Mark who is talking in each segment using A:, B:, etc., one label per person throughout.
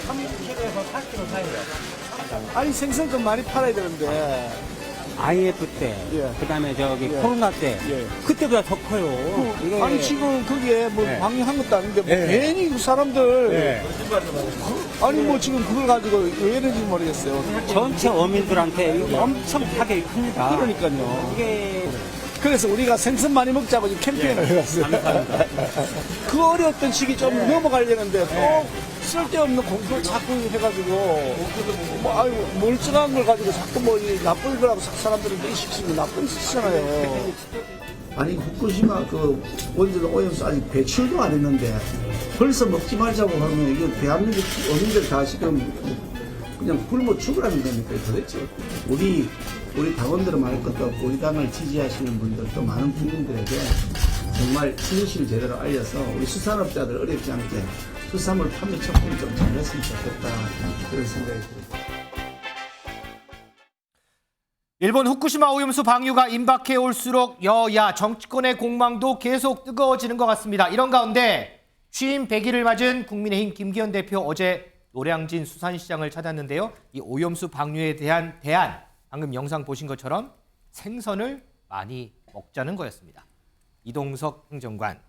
A: 3kg에서 4kg 사이에요.
B: 아니 생선 좀 많이 팔아야 되는데.
A: IF 때,
B: 예.
A: 그다음에 저기
B: 예.
A: 코로나 때,
B: 예.
A: 그때보다 더 커요. 이게
B: 아니 지금 그게 뭐
A: 예.
B: 방류한 것도 아닌데 뭐
A: 예.
B: 괜히 그 사람들
A: 예.
B: 아니 뭐 지금 그걸 가지고 왜 이런지 모르겠어요.
A: 전체 어민들한테 이게 엄청 타격이 큽니다.
B: 그러니까요.
A: 이게
B: 그래서 우리가 생선 많이 먹자고 지금 캠페인을 해갔어요. 그 어려웠던 시기 좀 넘어가려는데 또 쓸데없는 공부를 자꾸 해가지고 뭐 아유 멀쩡한 걸 가지고 자꾸 뭐 이 나쁜 거라고 사람들은 인식시키면 나쁜 짓이잖아요. 아니 후쿠시마 그 원전 오염수 아직 배출도 안 했는데 벌써 먹지 말자고 하면 이거 대한민국 어민들 다 지금 그냥 굶어 죽으라는 겁니까 도대체. 우리 당원들은 말할 것도 없고 우리 당을 지지하시는 분들 또 많은 국민들에게 정말 진실을 제대로 알려서 우리 수산업자들 어렵지 않게 수산물 판매 척도를 좀 잘했으면 좋겠다 그런 생각이 듭니다.
C: 일본 후쿠시마 오염수 방류가 임박해 올수록 여야 정치권의 공방도 계속 뜨거워지는 것 같습니다. 이런 가운데 취임 100일을 맞은 국민의힘 김기현 대표 어제 노량진 수산시장을 찾았는데요. 이 오염수 방류에 대한 대안, 방금 영상 보신 것처럼 생선을 많이 먹자는 거였습니다. 이동석 행정관,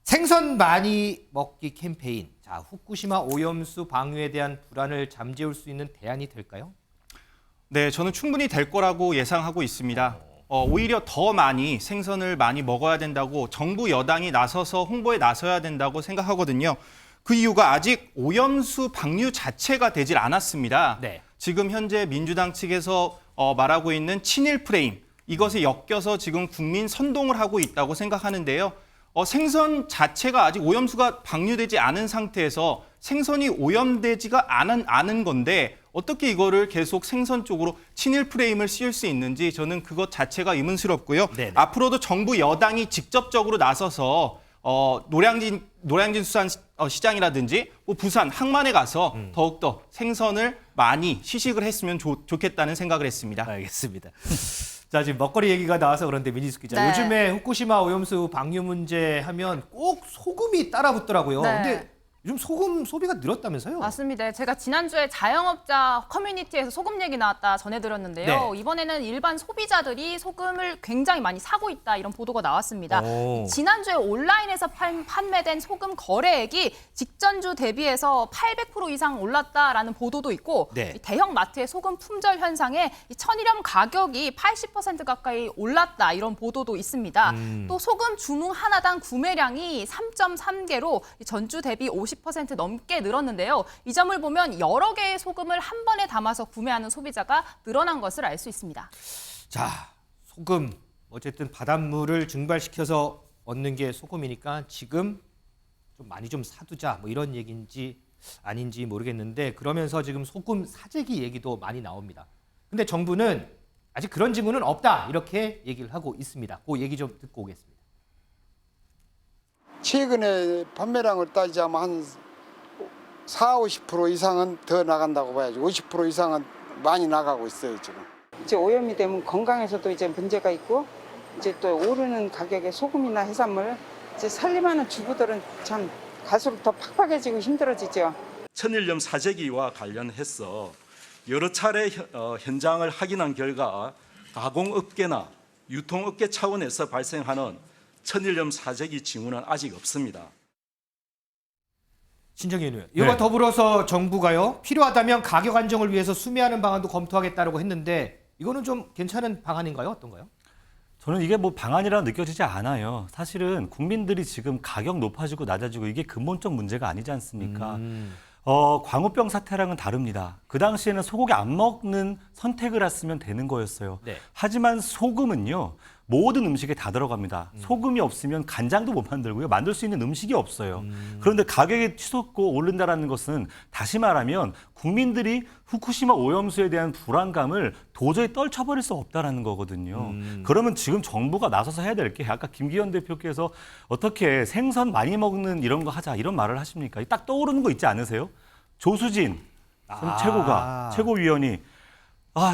C: 생선 많이 먹기 캠페인. 자, 후쿠시마 오염수 방류에 대한 불안을 잠재울 수 있는 대안이 될까요?
D: 네, 저는 충분히 될 거라고 예상하고 있습니다. 오히려 더 많이 생선을 많이 먹어야 된다고 정부 여당이 나서서 홍보에 나서야 된다고 생각하거든요. 그 이유가 아직 오염수 방류 자체가 되질 않았습니다.
C: 네.
D: 지금 현재 민주당 측에서 말하고 있는 친일 프레임, 이것에 엮여서 지금 국민 선동을 하고 있다고 생각하는데요. 생선 자체가 아직 오염수가 방류되지 않은 상태에서 생선이 오염되지가 않은 건데 어떻게 이거를 계속 생선 쪽으로 친일 프레임을 씌울 수 있는지 저는 그것 자체가 의문스럽고요.
C: 네네.
D: 앞으로도 정부 여당이 직접적으로 나서서 노량진 수산 시장이라든지 뭐 부산 항만에 가서 더욱더 생선을 많이 시식을 했으면 좋겠다는 생각을 했습니다.
C: 알겠습니다. 자, 지금 먹거리 얘기가 나와서 그런데 민희숙 기자.
E: 네.
C: 요즘에 후쿠시마 오염수 방류 문제 하면 꼭 소금이 따라붙더라고요.
E: 네.
C: 근데 요즘 소금 소비가 늘었다면서요?
E: 맞습니다. 제가 지난주에 자영업자 커뮤니티에서 소금 얘기 나왔다 전해드렸는데요.
C: 네.
E: 이번에는 일반 소비자들이 소금을 굉장히 많이 사고 있다 이런 보도가 나왔습니다.
C: 오.
E: 지난주에 온라인에서 판매된 소금 거래액이 직전주 대비해서 800% 이상 올랐다라는 보도도 있고
C: 네.
E: 이 대형 마트의 소금 품절 현상에 이 천일염 가격이 80% 가까이 올랐다 이런 보도도 있습니다. 또 소금 주문 하나당 구매량이 3.3개로 전주 대비 50% 넘게 늘었는데요. 이 점을 보면 여러 개의 소금을 한 번에 담아서 구매하는 소비자가 늘어난 것을 알 수 있습니다.
C: 자, 소금. 어쨌든 바닷물을 증발시켜서 얻는 게 소금이니까 지금 좀 많이 좀 사두자 뭐 이런 얘기인지 아닌지 모르겠는데 그러면서 지금 소금 사재기 얘기도 많이 나옵니다. 근데 정부는 아직 그런 징후는 없다 이렇게 얘기를 하고 있습니다. 그 얘기 좀 듣고 오겠습니다.
F: 최근에 판매량을 따지자면 한 40~50% 이상은 더 나간다고 봐야죠. 50% 이상은 많이 나가고 있어요, 지금.
G: 이제 오염이 되면 건강에서도 이제 문제가 있고 이제 또 오르는 가격의 소금이나 해산물 이제 살림하는 주부들은 참 갈수록 더 팍팍해지고 힘들어지죠.
H: 천일염 사재기와 관련해서 여러 차례 현장을 확인한 결과 가공업계나 유통업계 차원에서 발생하는 천일염 사재기 징후는 아직 없습니다.
C: 신정현 의원, 이와 더불어서 정부가요 필요하다면 가격 안정을 위해서 수매하는 방안도 검토하겠다고 했는데 이거는 좀 괜찮은 방안인가요? 어떤가요?
I: 저는 이게 뭐 방안이라 느껴지지 않아요. 사실은 국민들이 지금 가격 높아지고 낮아지고 이게 근본적 문제가 아니지 않습니까? 광우병 사태랑은 다릅니다. 그 당시에는 소고기 안 먹는 선택을 했으면 되는 거였어요.
C: 네.
I: 하지만 소금은요. 모든 음식에 다 들어갑니다. 소금이 없으면 간장도 못 만들고요. 만들 수 있는 음식이 없어요. 그런데 가격이 치솟고 오른다는 것은 다시 말하면 국민들이 후쿠시마 오염수에 대한 불안감을 도저히 떨쳐버릴 수 없다는 거거든요. 그러면 지금 정부가 나서서 해야 될 게 아까 김기현 대표께서 어떻게 생선 많이 먹는 이런 거 하자 이런 말을 하십니까? 딱 떠오르는 거 있지 않으세요? 조수진 최고위원이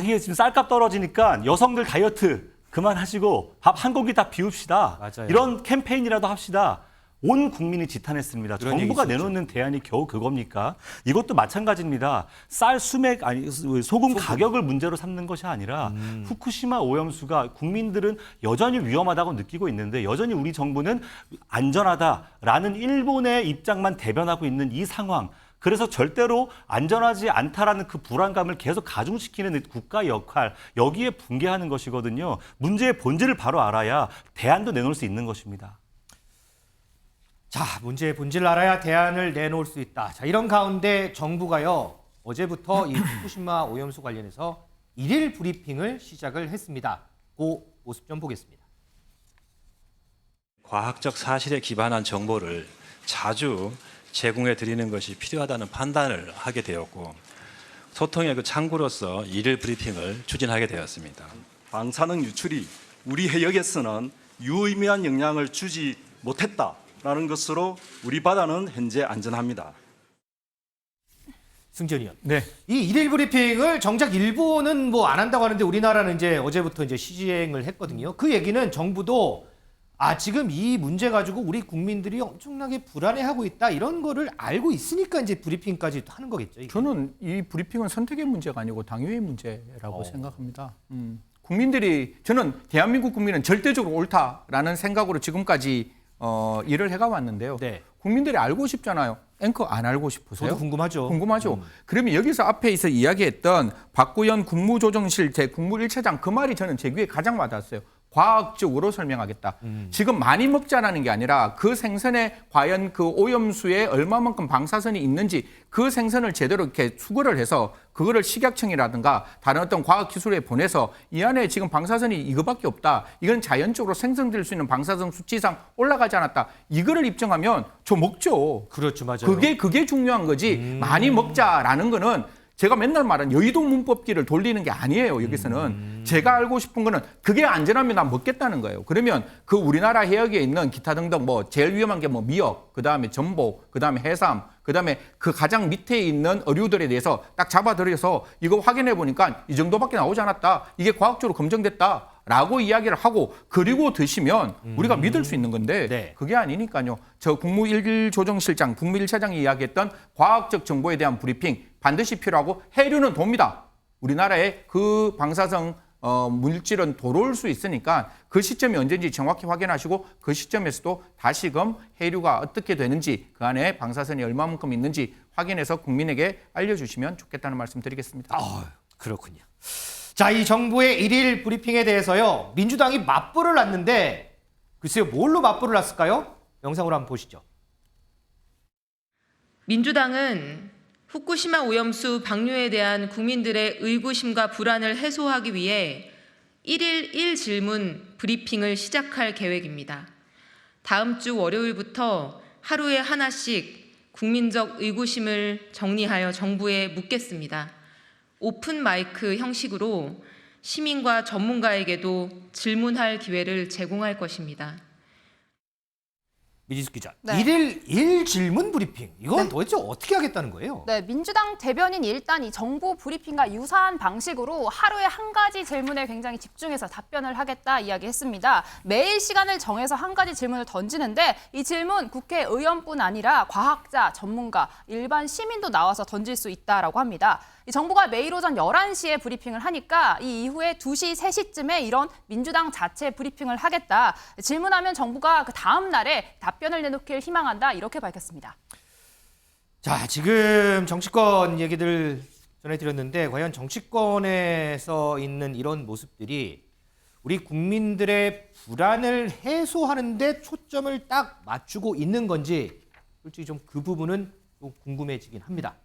I: 이게 지금 쌀값 떨어지니까 여성들 다이어트 그만하시고 밥 한 공기 다 비웁시다.
C: 맞아요.
I: 이런 캠페인이라도 합시다. 온 국민이 지탄했습니다.
C: 그런
I: 정부가
C: 얘기 있었죠.
I: 내놓는 대안이 겨우 그겁니까? 이것도 마찬가지입니다. 쌀 수맥 아니 소금 가격을 문제로 삼는 것이 아니라 후쿠시마 오염수가 국민들은 여전히 위험하다고 느끼고 있는데 여전히 우리 정부는 안전하다라는 일본의 입장만 대변하고 있는 이 상황. 그래서 절대로 안전하지 않다라는 그 불안감을 계속 가중시키는 국가의 역할, 여기에 붕괴하는 것이거든요. 문제의 본질을 바로 알아야 대안도 내놓을 수 있는 것입니다.
C: 자, 문제의 본질을 알아야 대안을 내놓을 수 있다. 자, 이런 가운데 정부가요, 어제부터 이 후쿠시마 오염수 관련해서 1일 브리핑을 시작을 했습니다. 그 모습 좀 보겠습니다.
J: 과학적 사실에 기반한 정보를 자주 제공해 드리는 것이 필요하다는 판단을 하게 되었고 소통의 그 창구로서 1일 브리핑을 추진하게 되었습니다.
H: 방사능 유출이 우리 해역에서는 유의미한 영향을 주지 못했다라는 것으로 우리 바다는 현재 안전합니다.
C: 승전 의원.
B: 네.
C: 이 1일 브리핑을 정작 일본은 뭐 안 한다고 하는데 우리나라는 이제 어제부터 이제 시행을 했거든요. 그 얘기는 정부도 지금 이 문제 가지고 우리 국민들이 엄청나게 불안해하고 있다 이런 거를 알고 있으니까 이제 브리핑까지 하는 거겠죠. 이게.
B: 저는 이 브리핑은 선택의 문제가 아니고 당위의 문제라고 생각합니다. 국민들이 저는 대한민국 국민은 절대적으로 옳다라는 생각으로 지금까지 일을 해가 왔는데요.
C: 네.
B: 국민들이 알고 싶잖아요. 앵커 안 알고 싶으세요?
C: 저도 궁금하죠.
B: 궁금하죠. 그러면 여기서 앞에서 이야기했던 박구현 국무조정실 국무 1차장 그 말이 저는 제 귀에 가장 와닿았어요. 과학적으로 설명하겠다. 지금 많이 먹자라는 게 아니라 그 생선에 과연 그 오염수에 얼마만큼 방사선이 있는지 그 생선을 제대로 이렇게 수거를 해서 그거를 식약청이라든가 다른 어떤 과학기술에 보내서 이 안에 지금 방사선이 이거밖에 없다. 이건 자연적으로 생성될 수 있는 방사선 수치상 올라가지 않았다. 이거를 입증하면 저 먹죠.
C: 그렇죠, 맞아요.
B: 그게 중요한 거지. 많이 먹자라는 거는 제가 맨날 말하는 여의도 문법기를 돌리는 게 아니에요. 여기서는 제가 알고 싶은 거는 그게 안전하면 난 먹겠다는 거예요. 그러면 그 우리나라 해역에 있는 기타 등등 뭐 제일 위험한 게 뭐 미역, 그다음에 전복, 그다음에 해삼, 그다음에 그 가장 밑에 있는 어류들에 대해서 딱 잡아들여서 이거 확인해 보니까 이 정도밖에 나오지 않았다. 이게 과학적으로 검증됐다. 라고 이야기를 하고 그리고 드시면 우리가 믿을 수 있는 건데
C: 네.
B: 그게 아니니까요. 저 국무 1조정실장, 국무 1차장이 이야기했던 과학적 정보에 대한 브리핑 반드시 필요하고 해류는 돕니다. 우리나라에 그 방사성 물질은 도로올 수 있으니까 그 시점이 언제인지 정확히 확인하시고 그 시점에서도 다시금 해류가 어떻게 되는지 그 안에 방사선이 얼마만큼 있는지 확인해서 국민에게 알려주시면 좋겠다는 말씀 드리겠습니다.
C: 그렇군요. 자, 이 정부의 1일 브리핑에 대해서요. 민주당이 맞불을 놨는데 글쎄요. 뭘로 맞불을 놨을까요? 영상으로 한번 보시죠.
K: 민주당은 후쿠시마 오염수 방류에 대한 국민들의 의구심과 불안을 해소하기 위해 1일 1질문 브리핑을 시작할 계획입니다. 다음 주 월요일부터 하루에 하나씩 국민적 의구심을 정리하여 정부에 묻겠습니다. 오픈 마이크 형식으로 시민과 전문가에게도 질문할 기회를 제공할 것입니다.
C: 미지수 기자.
E: 네.
C: 1일 1질문 브리핑. 이건
E: 네.
C: 도대체 어떻게 하겠다는 거예요?
E: 네, 민주당 대변인이 일단 이 정부 브리핑과 유사한 방식으로 하루에 한 가지 질문에 굉장히 집중해서 답변을 하겠다 이야기했습니다. 매일 시간을 정해서 한 가지 질문을 던지는데 이 질문 국회의원뿐 아니라 과학자, 전문가, 일반 시민도 나와서 던질 수 있다라고 합니다. 이 정부가 매일 오전 11시에 브리핑을 하니까 이 이후에 2시, 3시쯤에 이런 민주당 자체 브리핑을 하겠다. 질문하면 정부가 그 다음 날에 답변을 내놓길 희망한다. 이렇게 밝혔습니다.
C: 자, 지금 정치권 얘기들 전해드렸는데 과연 정치권에서 있는 이런 모습들이 우리 국민들의 불안을 해소하는 데 초점을 딱 맞추고 있는 건지 솔직히 좀 그 부분은 좀 궁금해지긴 합니다.